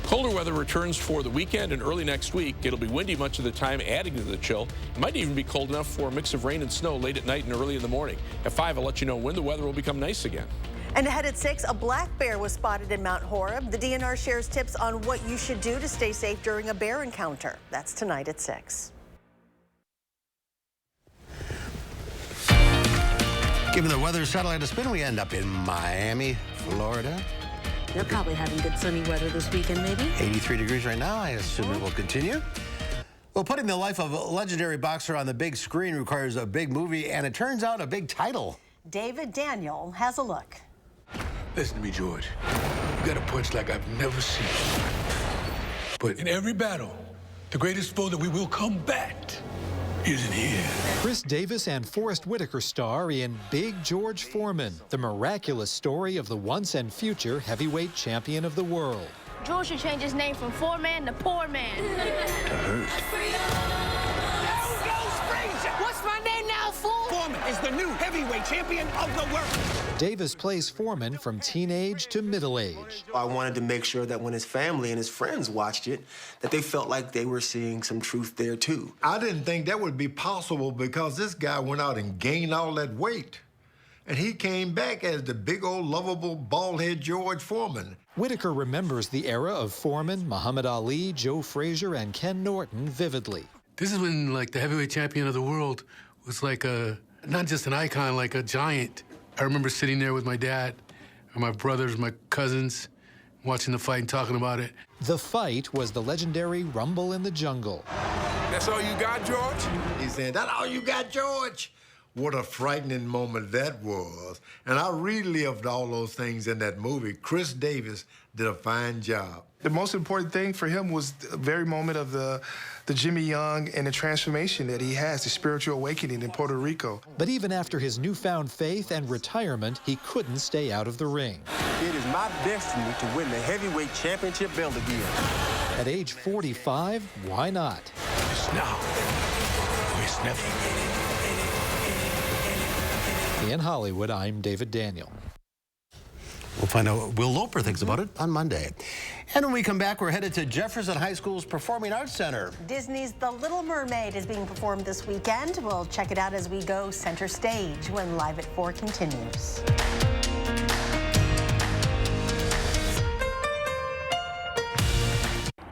Colder weather returns for the weekend and early next week. It'll be windy much of the time, adding to the chill. It might even be cold enough for a mix of rain and snow late at night and early in the morning. At 5, I'll let you know when the weather will become nice again. And ahead at 6, a black bear was spotted in Mount Horeb. The DNR shares tips on what you should do to stay safe during a bear encounter. That's tonight at 6. Given the weather satellite a spin, we end up in Miami, Florida. They're probably having good sunny weather this weekend, maybe. 83 degrees right now. I assume it will continue. Well, putting the life of a legendary boxer on the big screen requires a big movie, and it turns out a big title. David Daniel has a look. Listen to me, George. You got a punch like I've never seen. But in every battle, the greatest foe that we will combat isn't here. Chris Davis and Forrest Whitaker star in Big George Foreman, the miraculous story of the once and future heavyweight champion of the world. George should change his name from Foreman to Poor Man. What's my name now, fool? Foreman is the new heavyweight champion of the world. Davis plays Foreman from teenage to middle age. I wanted to make sure that when his family and his friends watched it, that they felt like they were seeing some truth there, too. I didn't think that would be possible because this guy went out and gained all that weight. And he came back as the big old lovable bald-head George Foreman. Whitaker remembers the era of Foreman, Muhammad Ali, Joe Frazier, and Ken Norton vividly. This is when, like, the heavyweight champion of the world was like not just an icon, like a giant. I remember sitting there with my dad, and my brothers, my cousins, watching the fight and talking about it. The fight was the legendary Rumble in the Jungle. That's all you got, George? He said, that's all you got, George? What a frightening moment that was. And I relived all those things in that movie. Chris Davis did a fine job. The most important thing for him was the very moment of the Jimmy Young and the transformation that he has, the spiritual awakening in Puerto Rico. But even after his newfound faith and retirement, he couldn't stay out of the ring. It is my destiny to win the heavyweight championship belt again. At age 45, why not? It's now or it's never. In Hollywood, I'm David Daniel. We'll find out what Will Loper thinks about it on Monday. And when we come back, we're headed to Jefferson High School's Performing Arts Center. Disney's The Little Mermaid is being performed this weekend. We'll check it out as we go center stage when Live at 4 continues.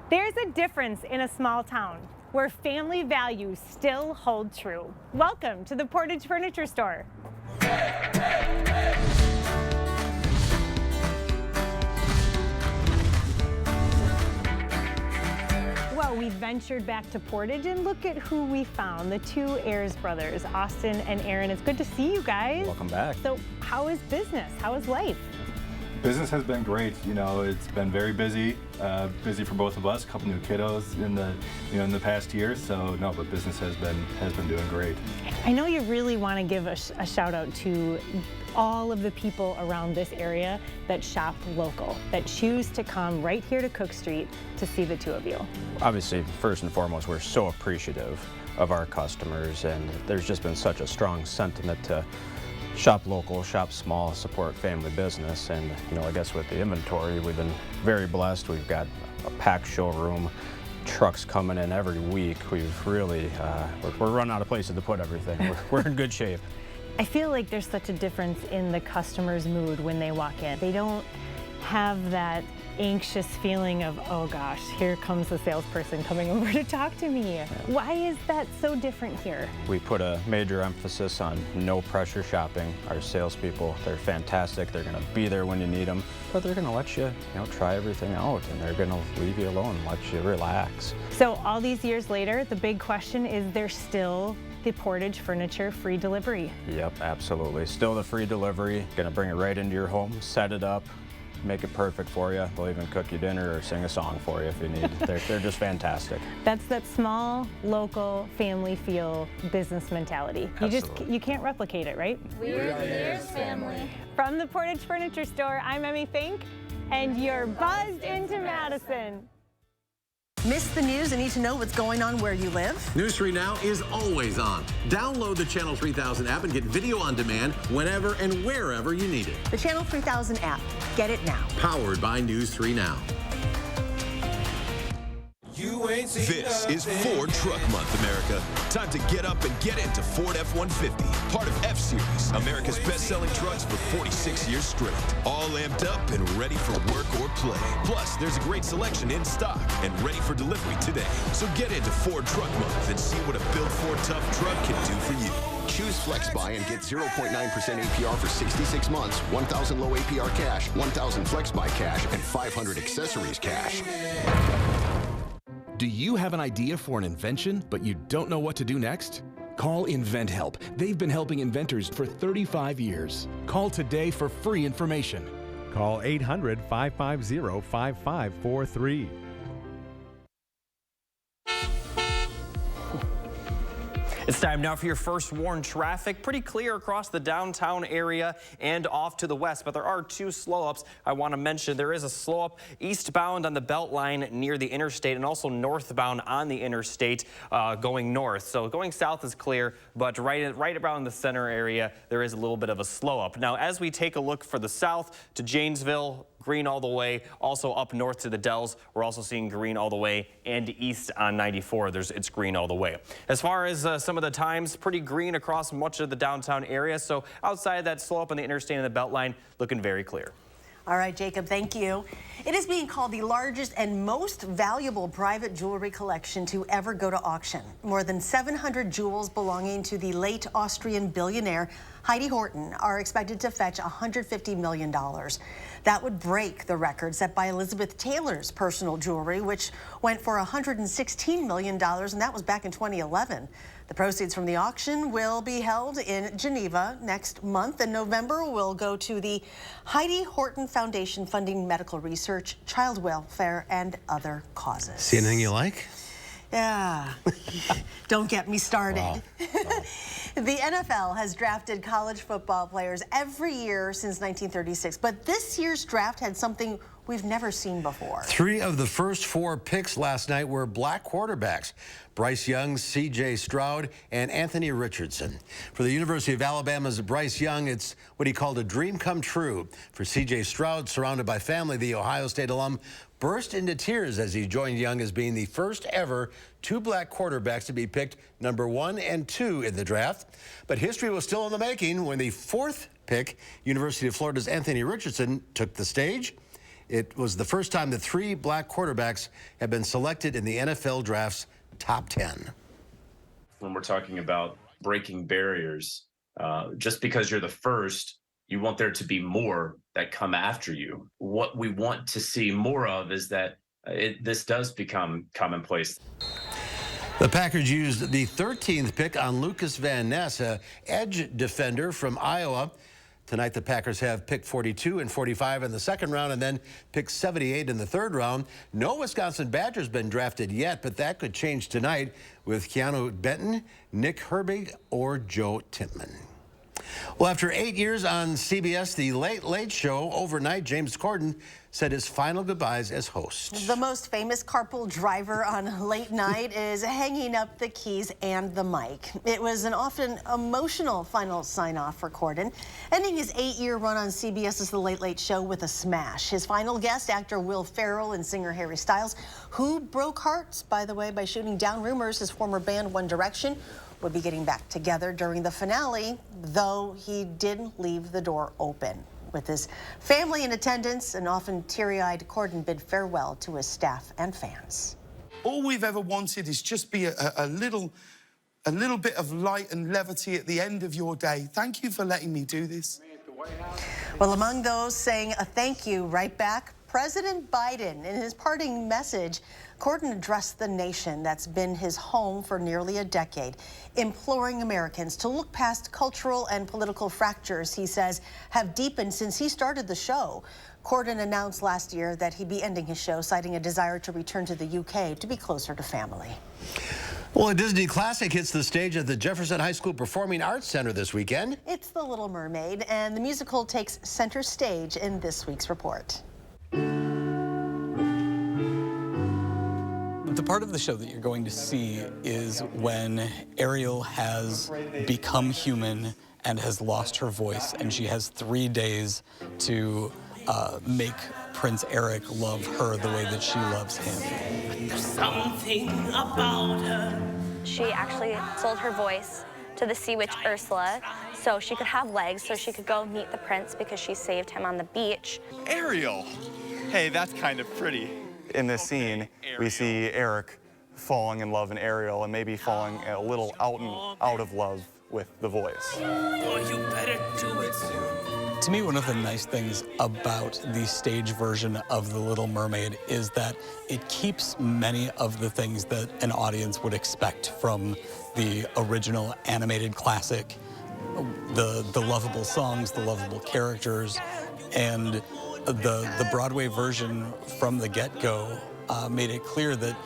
There's a difference in a small town where family values still hold true. Welcome to the Portage Furniture Store. Well, we ventured back to Portage and look at who we found, the two Ayers brothers, Austin and Aaron. It's good to see you guys. Welcome back. So how is business? How is life? Business has been great. You know, it's been very busy, busy for both of us. A couple new kiddos in the past year. So no, but business has been doing great. I know you really want to give a shout out to all of the people around this area that shop local, that choose to come right here to Cook Street to see the two of you. Obviously, first and foremost, we're so appreciative of our customers, and there's just been such a strong sentiment to shop local, shop small, support family business. And you know, I guess with the inventory, we've been very blessed. We've got a packed showroom, trucks coming in every week. We've really, we're running out of places to put everything. We're in good shape. I feel like there's such a difference in the customer's mood when they walk in. They don't have that anxious feeling of, oh gosh, here comes the salesperson coming over to talk to me. Why is that so different here? We put a major emphasis on no pressure shopping. Our salespeople, they're fantastic. They're gonna be there when you need them, but they're gonna let you, try everything out, and they're gonna leave you alone, let you relax. So all these years later, the big question is, there's still the Portage Furniture free delivery? Yep, absolutely. Still the free delivery. Gonna bring it right into your home, set it up, make it perfect for you. They'll even cook you dinner or sing a song for you if you need. They're just fantastic. That's that small, local, family feel business mentality. You can't replicate it, right? We're the Ayers family. From the Portage Furniture Store, I'm Emmy Fink, and you're buzzed into Madison. Miss the news and need to know what's going on where you live? News 3 Now is always on. Download the Channel 3000 app and get video on demand whenever and wherever you need it. The Channel 3000 app. Get it now. Powered by News 3 Now. This is Ford Truck Month, America. Time to get up and get into Ford F-150, part of F-Series, America's best-selling trucks for 46 years straight. All amped up and ready for work or play. Plus, there's a great selection in stock and ready for delivery today. So get into Ford Truck Month and see what a built Ford Tough truck can do for you. Choose FlexBuy and get 0.9% APR for 66 months, 1,000 low APR cash, 1,000 FlexBuy cash, and 500 accessories cash. Do you have an idea for an invention, but you don't know what to do next? Call InventHelp. They've been helping inventors for 35 years. Call today for free information. Call 800-550-5543. It's time now for your first warn traffic. Pretty clear across the downtown area and off to the west, but there are two slow-ups I want to mention. There is a slow-up eastbound on the Beltline near the interstate and also northbound on the interstate going north. So going south is clear, but right around the center area, there is a little bit of a slow-up. Now, as we take a look for the south to Janesville, green all the way. Also up north to the Dells, we're also seeing green all the way, and east on 94, it's green all the way. As far as some of the times, pretty green across much of the downtown area. So outside that slow up on the interstate and the Beltline, looking very clear. All right, Jacob, thank you. It is being called the largest and most valuable private jewelry collection to ever go to auction. More than 700 jewels belonging to the late Austrian billionaire Heidi Horton are expected to fetch $150 million. That would break the record set by Elizabeth Taylor's personal jewelry, which went for $116 million, and that was back in 2011. The proceeds from the auction will be held in Geneva next month. In November, will go to the Heidi Horton Foundation, funding medical research, child welfare, and other causes. See anything you like? Yeah. Don't get me started. Wow. The NFL has drafted college football players every year since 1936, but this year's draft had something we've never seen before. 3 of the first 4 picks last night were black quarterbacks: Bryce Young, C.J. Stroud, and Anthony Richardson. For the University of Alabama's Bryce Young, it's what he called a dream come true. For C.J. Stroud, surrounded by family, the Ohio State alum burst into tears as he joined Young as being the first ever 2 black quarterbacks to be picked number 1 and 2 in the draft. But history was still in the making when the 4th pick, University of Florida's Anthony Richardson, took the stage. It was the first time that 3 black quarterbacks have been selected in the NFL draft's top 10. When we're talking about breaking barriers, just because you're the first, you want there to be more that come after you. What we want to see more of is that this does become commonplace. The Packers used the 13th pick on Lucas Van Ness, an edge defender from Iowa. Tonight, the Packers have pick 42 and 45 in the second round and then pick 78 in the third round. No Wisconsin Badger's been drafted yet, but that could change tonight with Keanu Benton, Nick Herbig, or Joe Tippmann. Well, after 8 years on CBS, The Late Late Show, overnight, James Corden said his final goodbyes as host. The most famous carpool driver on late night is hanging up the keys and the mic. It was an often emotional final sign-off for Corden, ending his 8-year run on CBS's The Late Late Show with a smash. His final guest, actor Will Ferrell and singer Harry Styles, who broke hearts, by the way, by shooting down rumors his former band One Direction would be getting back together during the finale, though he didn't leave the door open. With his family in attendance, an often teary-eyed Corden bid farewell to his staff and fans. All we've ever wanted is just be a little bit of light and levity at the end of your day. Thank you for letting me do this. Well, among those saying a thank you right back, President Biden, in his parting message, Corden addressed the nation that's been his home for nearly a decade, imploring Americans to look past cultural and political fractures he says have deepened since he started the show. Corden announced last year that he'd be ending his show, citing a desire to return to the UK to be closer to family. Well, a Disney classic hits the stage at the Jefferson High School Performing Arts Center this weekend. It's The Little Mermaid, and the musical takes center stage in this week's report. The part of the show that you're going to see is when Ariel has become human and has lost her voice, and she has 3 days to make Prince Eric love her the way that she loves him. There's something about her. She actually sold her voice to the sea witch Ursula so she could have legs, so she could go meet the prince because she saved him on the beach. Ariel! Hey, that's kind of pretty. In this scene, we see Eric falling in love in Ariel and maybe falling a little out of love with the voice. Boy, you better do it soon. To me, one of the nice things about the stage version of The Little Mermaid is that it keeps many of the things that an audience would expect from the original animated classic, the lovable songs, the lovable characters, and the Broadway version from the get-go made it clear that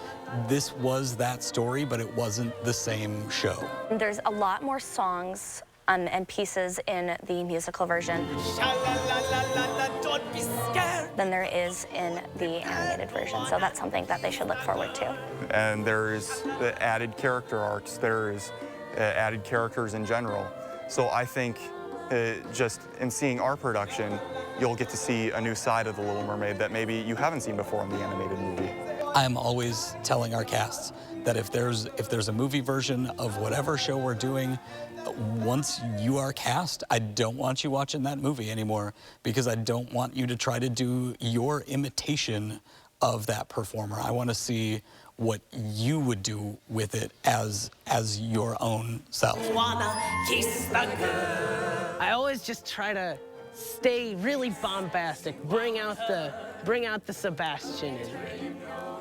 this was that story, but it wasn't the same show. There's a lot more songs and pieces in the musical version Don't be scared. than there is in the animated version, so that's something that they should look forward to. And there's the added character arcs, there's added characters in general. So I think just in seeing our production, you'll get to see a new side of The Little Mermaid that maybe you haven't seen before in the animated movie. I'm always telling our casts that if there's a movie version of whatever show we're doing, once you are cast, I don't want you watching that movie anymore, because I don't want you to try to do your imitation of that performer. I want to see what you would do with it as your own self. Wanna kiss the girl. I always just try to stay really bombastic, bring out the Sebastian in me.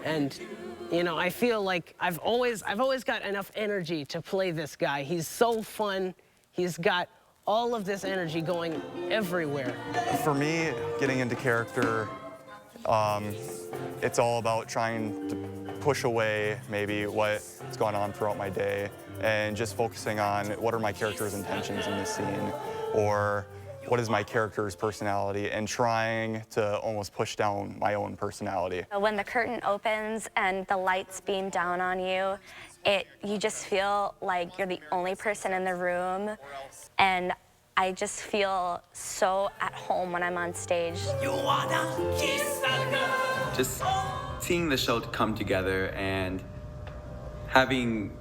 And you know, I feel like I've always got enough energy to play this guy. He's so fun. He's got all of this energy going everywhere. For me, getting into character, it's all about trying to push away maybe what's going on throughout my day and just focusing on what are my character's intentions in this scene, or what is my character's personality, and trying to almost push down my own personality. When the curtain opens and the lights beam down on you, you just feel like you're the only person in the room, and I just feel so at home when I'm on stage. You wanna kiss the girl. Just seeing the show come together and having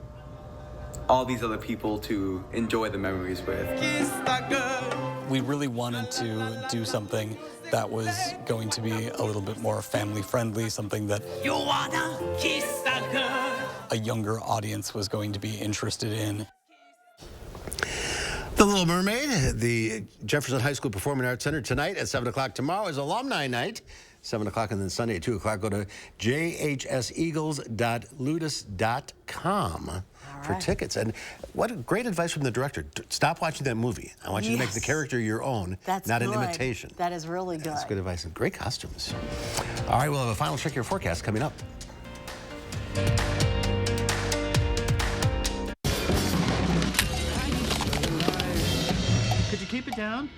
all these other people to enjoy the memories with. We really wanted to do something that was going to be a little bit more family-friendly, something that You wanna kiss a girl. a younger audience was going to be interested in. The Little Mermaid, the Jefferson High School Performing Arts Center tonight at 7 o'clock. Tomorrow is Alumni Night, 7 o'clock, and then Sunday at 2 o'clock. Go to jhseagles.ludus.com for tickets. And what great advice from the director. Stop watching that movie. I want you to make the character your own, not an imitation. That is really good. That's good advice and great costumes. All right, we'll have a final check your forecast coming up. Could you keep it down?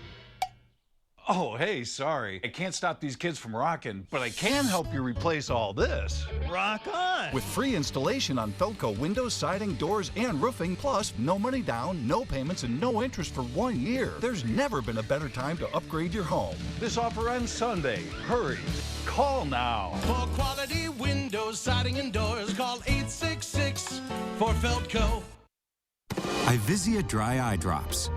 Oh, hey, sorry. I can't stop these kids from rocking, but I can help you replace all this. Rock on! With free installation on Felco windows, siding, doors, and roofing, plus no money down, no payments, and no interest for 1 year. There's never been a better time to upgrade your home. This offer ends Sunday. Hurry. Call now. For quality windows, siding, and doors, call 866 for Felco. Ivisia Dry Eye Drops.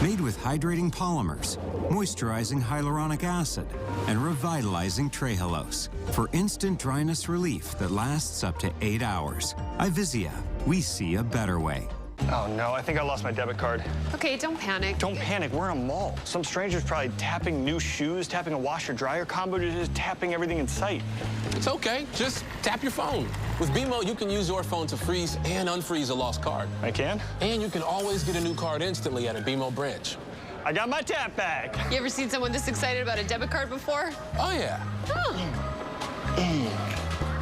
Made with hydrating polymers, moisturizing hyaluronic acid, and revitalizing trehalose for instant dryness relief that lasts up to 8 hours. Ivisia, we see a better way. Oh no, I think I lost my debit card. Okay, don't panic. Don't panic, we're in a mall. Some stranger's probably tapping new shoes, tapping a washer-dryer combo, just tapping everything in sight. It's okay, just tap your phone. With BMO, you can use your phone to freeze and unfreeze a lost card. I can? And you can always get a new card instantly at a BMO branch. I got my tap back. You ever seen someone this excited about a debit card before? Oh yeah.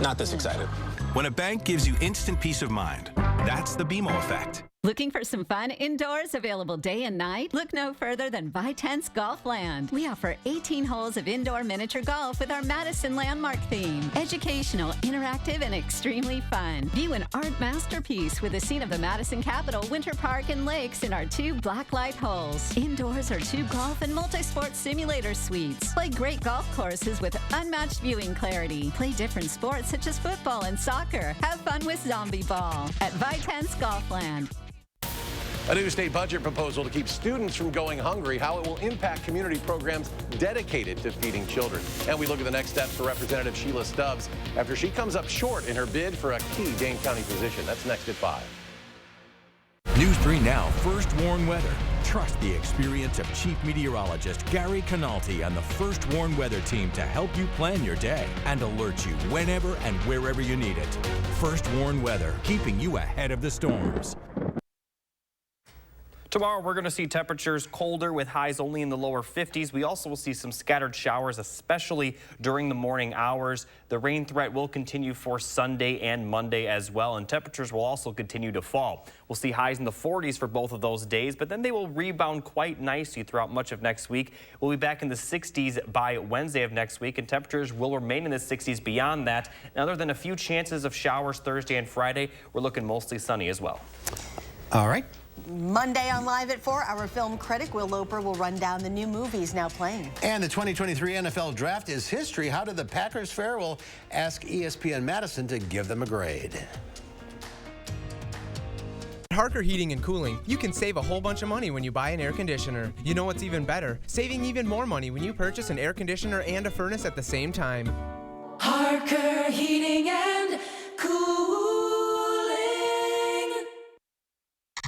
Not this excited. When a bank gives you instant peace of mind, that's the BMO effect. Looking for some fun indoors available day and night? Look no further than Vitense Golfland. We offer 18 holes of indoor miniature golf with our Madison landmark theme. Educational, interactive, and extremely fun. View an art masterpiece with a scene of the Madison Capitol, Winter Park, and lakes in our 2 blacklight holes. Indoors are 2 golf and multi-sport simulator suites. Play great golf courses with unmatched viewing clarity. Play different sports such as football and soccer. Have fun with zombie ball at Vitense Golfland. A new state budget proposal to keep students from going hungry, how it will impact community programs dedicated to feeding children. And we look at the next steps for Representative Sheila Stubbs after she comes up short in her bid for a key Dane County position. That's next at 5. News 3 Now First Warn Weather. Trust the experience of Chief Meteorologist Gary Canalti and the First Warn Weather team to help you plan your day and alert you whenever and wherever you need it. First Warn Weather, keeping you ahead of the storms. Tomorrow, we're going to see temperatures colder with highs only in the lower 50s. We also will see some scattered showers, especially during the morning hours. The rain threat will continue for Sunday and Monday as well, and temperatures will also continue to fall. We'll see highs in the 40s for both of those days, but then they will rebound quite nicely throughout much of next week. We'll be back in the 60s by Wednesday of next week, and temperatures will remain in the 60s beyond that. And other than a few chances of showers Thursday and Friday, we're looking mostly sunny as well. All right. Monday on Live at 4, our film critic Will Loper will run down the new movies now playing. And the 2023 NFL Draft is history. How did the Packers fare? We'll ask ESPN Madison to give them a grade. At Harker Heating and Cooling, you can save a whole bunch of money when you buy an air conditioner. You know what's even better? Saving even more money when you purchase an air conditioner and a furnace at the same time. Harker Heating and Cooling.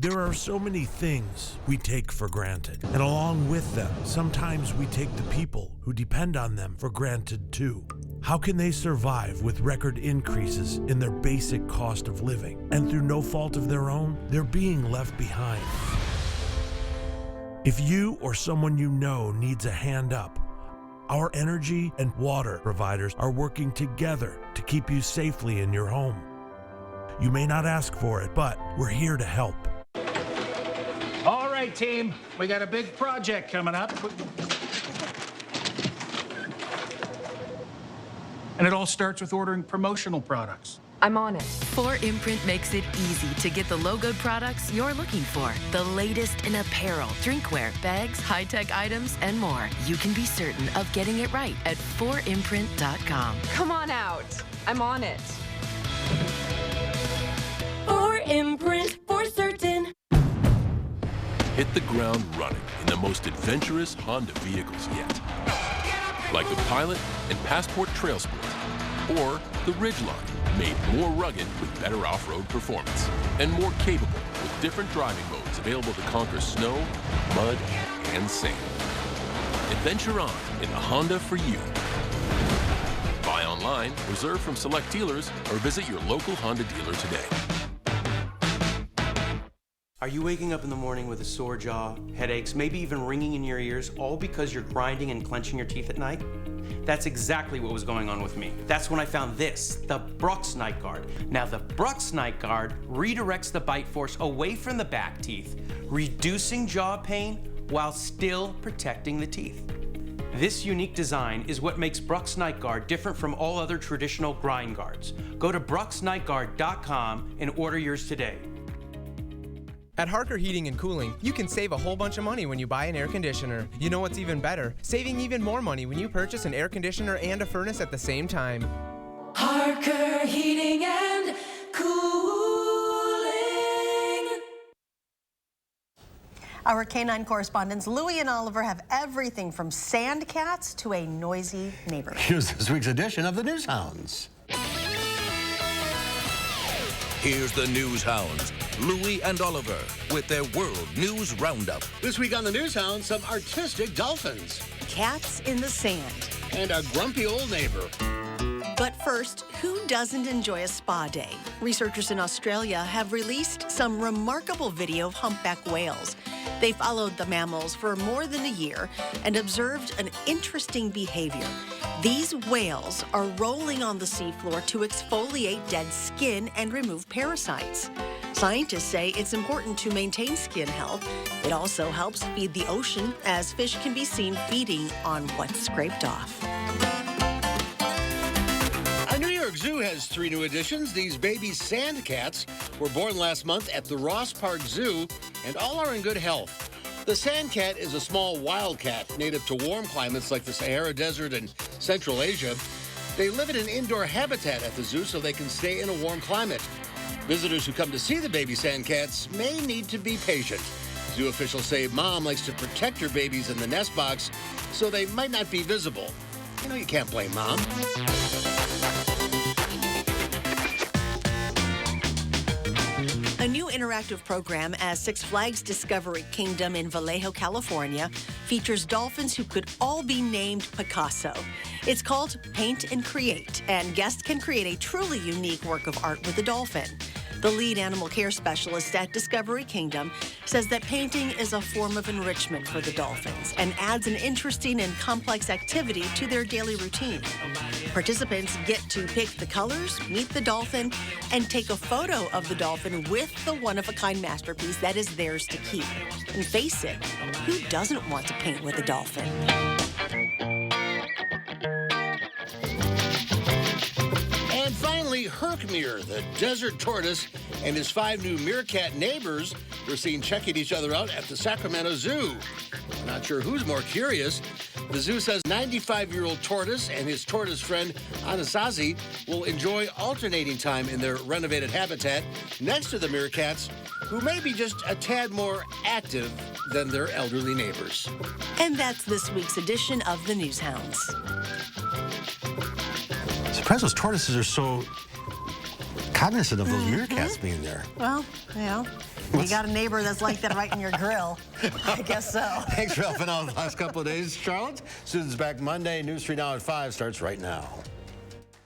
There are so many things we take for granted, and along with them, sometimes we take the people who depend on them for granted too. How can they survive with record increases in their basic cost of living, and through no fault of their own, they're being left behind? If you or someone you know needs a hand up, our energy and water providers are working together to keep you safely in your home. You may not ask for it, but we're here to help. All right, team, we got a big project coming up. And it all starts with ordering promotional products. I'm on it. 4imprint makes it easy to get the logoed products you're looking for. The latest in apparel, drinkware, bags, high-tech items, and more. You can be certain of getting it right at 4imprint.com. Come on out. I'm on it. 4imprint for search hit the ground running in the most adventurous Honda vehicles yet. Like the Pilot and Passport Trail Sport, or the Ridgeline, made more rugged with better off-road performance, and more capable with different driving modes available to conquer snow, mud, and sand. Adventure on in the Honda for you. Buy online, reserve from select dealers, or visit your local Honda dealer today. Are you waking up in the morning with a sore jaw, headaches, maybe even ringing in your ears, all because you're grinding and clenching your teeth at night? That's exactly what was going on with me. That's when I found this, the Brux Night Guard. Now, the Brux Night Guard redirects the bite force away from the back teeth, reducing jaw pain while still protecting the teeth. This unique design is what makes Brux Night Guard different from all other traditional grind guards. Go to bruxnightguard.com and order yours today. At Harker Heating and Cooling, you can save a whole bunch of money when you buy an air conditioner. You know what's even better? Saving even more money when you purchase an air conditioner and a furnace at the same time. Harker Heating and Cooling. Our K9 correspondents Louie and Oliver have everything from sand cats to a noisy neighbor. Here's this week's edition of the News Hounds. Here's the News Hounds, Louie and Oliver, with their World News Roundup. This week on the News Hounds, some artistic dolphins. Cats in the sand. And a grumpy old neighbor. But first, who doesn't enjoy a spa day? Researchers in Australia have released some remarkable video of humpback whales. They followed the mammals for more than a year and observed an interesting behavior. These whales are rolling on the seafloor to exfoliate dead skin and remove parasites. Scientists say it's important to maintain skin health. It also helps feed the ocean, as fish can be seen feeding on what's scraped off. Our New York Zoo has 3 new additions. These baby sand cats were born last month at the Ross Park Zoo, and all are in good health. The sand cat is a small wildcat native to warm climates like the Sahara Desert and Central Asia. They live in an indoor habitat at the zoo so they can stay in a warm climate. Visitors who come to see the baby sand cats may need to be patient. Zoo officials say mom likes to protect her babies in the nest box, so they might not be visible. You know, you can't blame mom. A new interactive program at Six Flags Discovery Kingdom in Vallejo, California, features dolphins who could all be named Picasso. It's called Paint and Create, and guests can create a truly unique work of art with a dolphin. The lead animal care specialist at Discovery Kingdom says that painting is a form of enrichment for the dolphins and adds an interesting and complex activity to their daily routine. Participants get to pick the colors, meet the dolphin, and take a photo of the dolphin with the one-of-a-kind masterpiece that is theirs to keep. And face it, who doesn't want to paint with a dolphin? And finally, Herkmere, the desert tortoise, and his 5 new meerkat neighbors were seen checking each other out at the Sacramento Zoo. We're not sure who's more curious. The zoo says 95-year-old tortoise and his tortoise friend Anasazi will enjoy alternating time in their renovated habitat next to the meerkats, who may be just a tad more active than their elderly neighbors. And that's this week's edition of the News Hounds. Surprised those tortoises are so cognizant of those meerkats being there. Well, you know, you got a neighbor that's like that right in your grill. I guess so. Thanks for helping out the last couple of days, Charlotte. Students back Monday. News 3 Now at 5 starts right now.